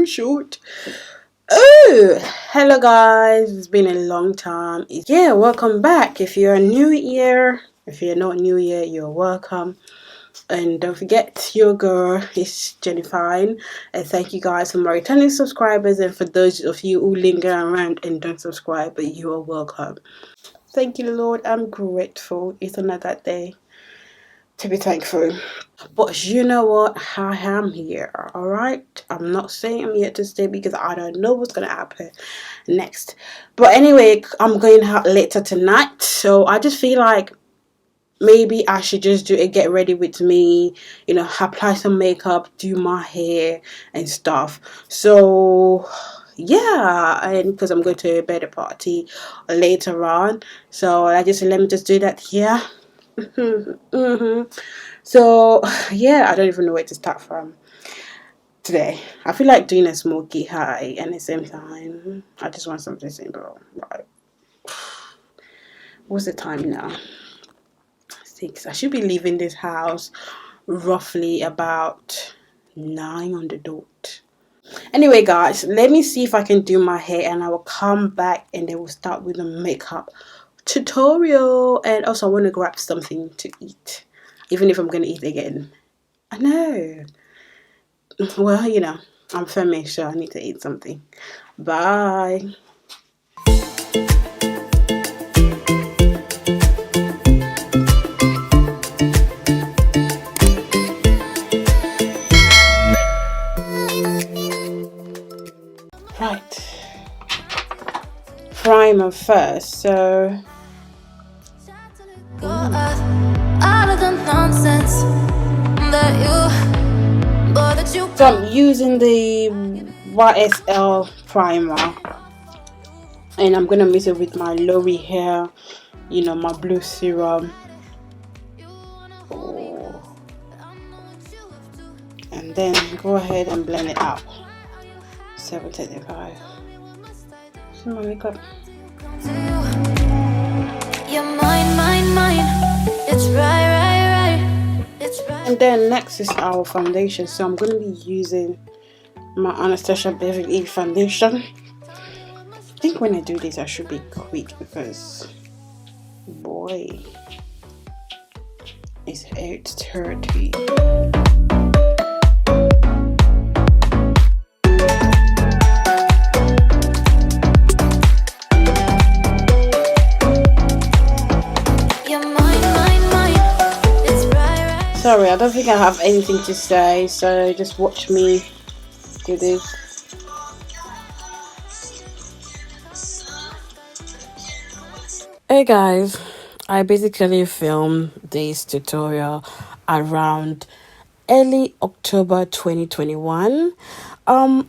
short. Oh, hello guys, it's been a long time. Yeah, welcome back. If you're new here, if you're not new here, you're welcome. And don't forget, your girl is Jenny Fine. And thank you guys for my returning subscribers, and for those of you who linger around and don't subscribe, but you are welcome. Thank you, Lord. I'm grateful. It's another day to be thankful. But you know what? I am here, alright? I'm not saying I'm here to stay because I don't know what's gonna happen next. But anyway, I'm going out later tonight, so I just feel like maybe I should just do a get ready with me, you know, apply some makeup, do my hair and stuff. So yeah, and because I'm going to a birthday party later on, so let me just do that here. So yeah, I don't even know where to start from today. I feel like doing a smoky high, and at the same time I just want something simple. Right, what's the time now? 6. I should be leaving this house roughly about 9 on the dot. Anyway guys, let me see if I can do my hair, and I will come back and then we'll start with the makeup tutorial. And also I want to grab something to eat, even if I'm gonna eat again. I know, well, you know, I'm famished, so I need to eat something. Bye. Right, primer first. So I'm using the YSL primer, and I'm gonna mix it with my L'Oreal, you know, my blue serum. And then go ahead and blend it out. 7:35. So my makeup. And then next is our foundation. So I'm going to be using my Anastasia Beverly foundation. I think when I do this I should be quick because boy, it's 8:30. Sorry, I don't think I have anything to say, so just watch me do this. Hey guys, I basically filmed this tutorial around early October 2021.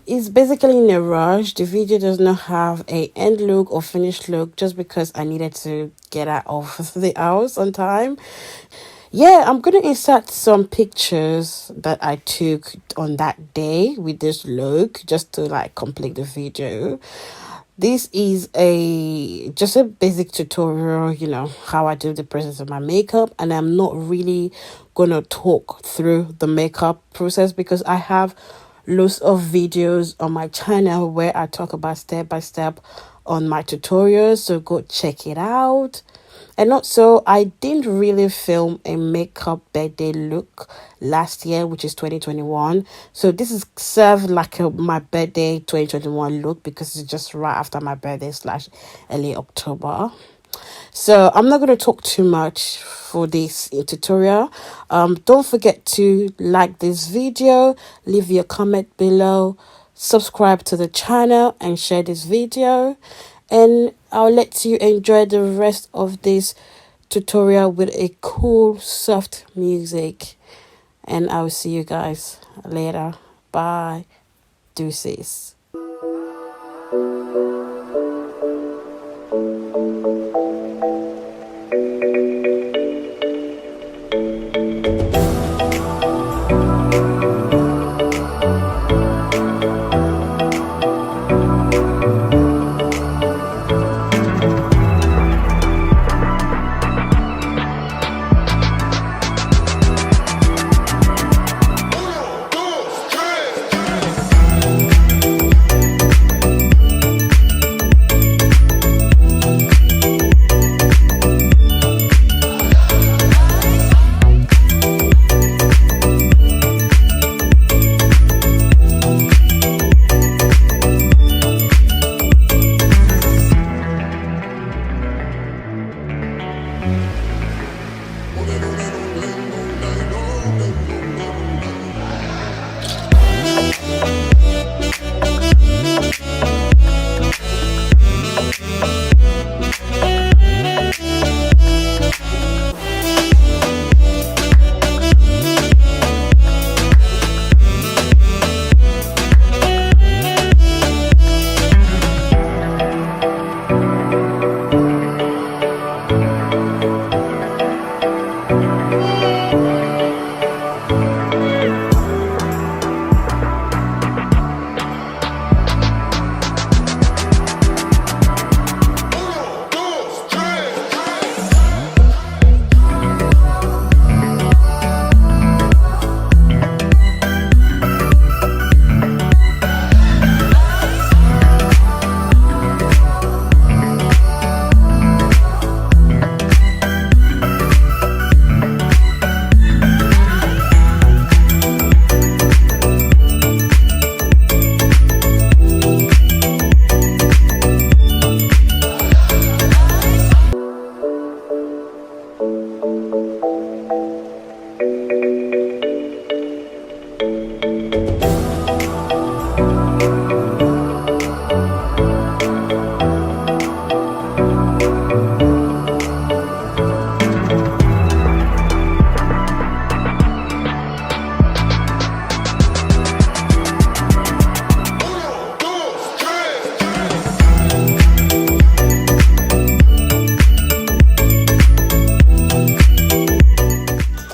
It's basically in a rush. The video does not have a end look or finished look just because I needed to get out of the house on time. Yeah, I'm gonna insert some pictures that I took on that day with this look just to like complete the video. This is just a basic tutorial, you know, how I do the process of my makeup, and I'm not really gonna talk through the makeup process because I have lots of videos on my channel where I talk about step by step on my tutorials, so go check it out. And also, I didn't really film a makeup birthday look last year, which is 2021. So this is served like my birthday 2021 look because it's just right after my birthday / early October. So I'm not going to talk too much for this tutorial. Don't forget to like this video, leave your comment below, subscribe to the channel and share this video. And I'll let you enjoy the rest of this tutorial with a cool, soft music. And I'll see you guys later. Bye. Deuces.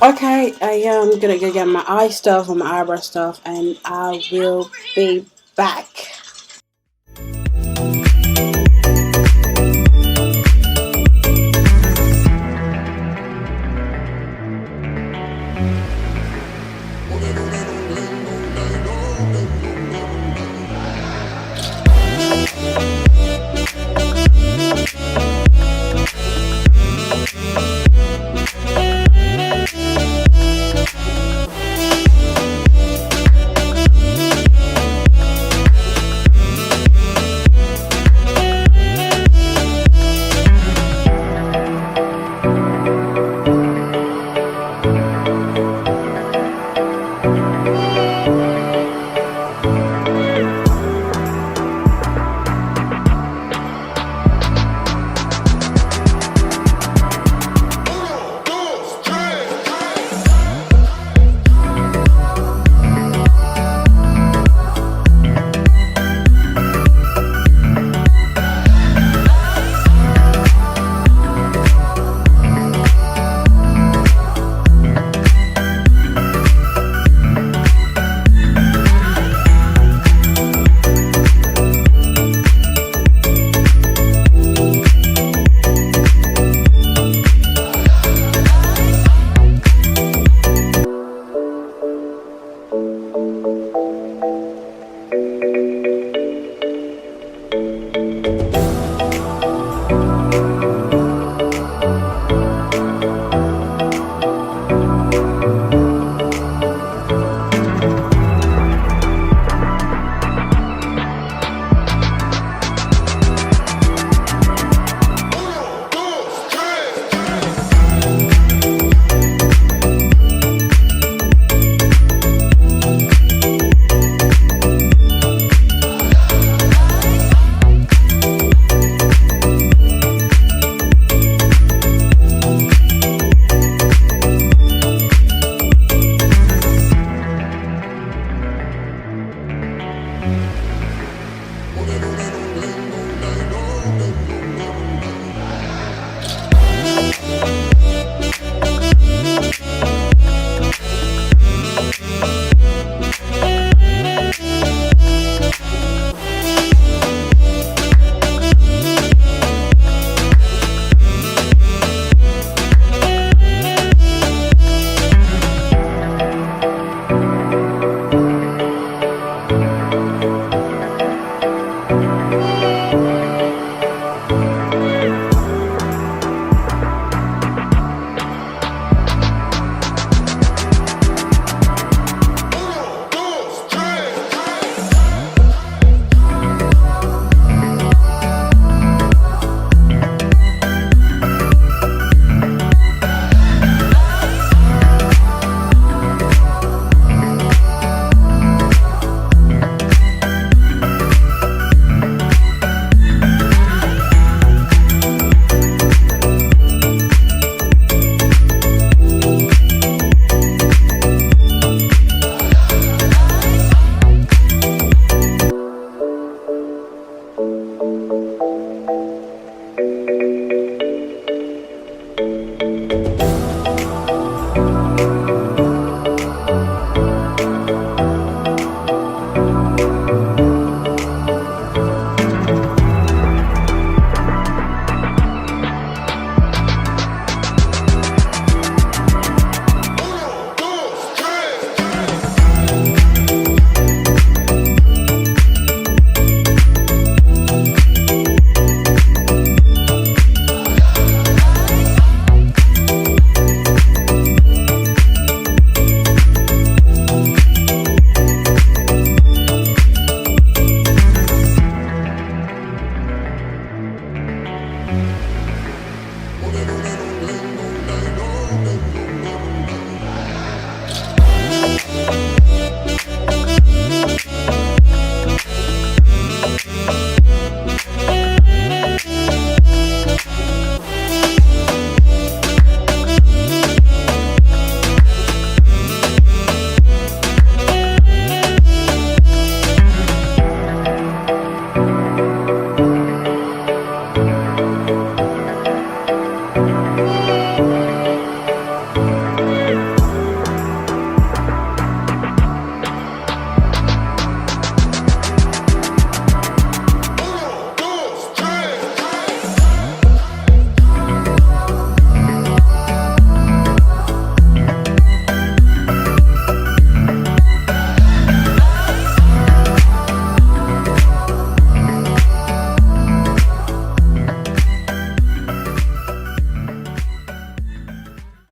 Okay, I am gonna go get my eye stuff or my eyebrow stuff, and I will be back.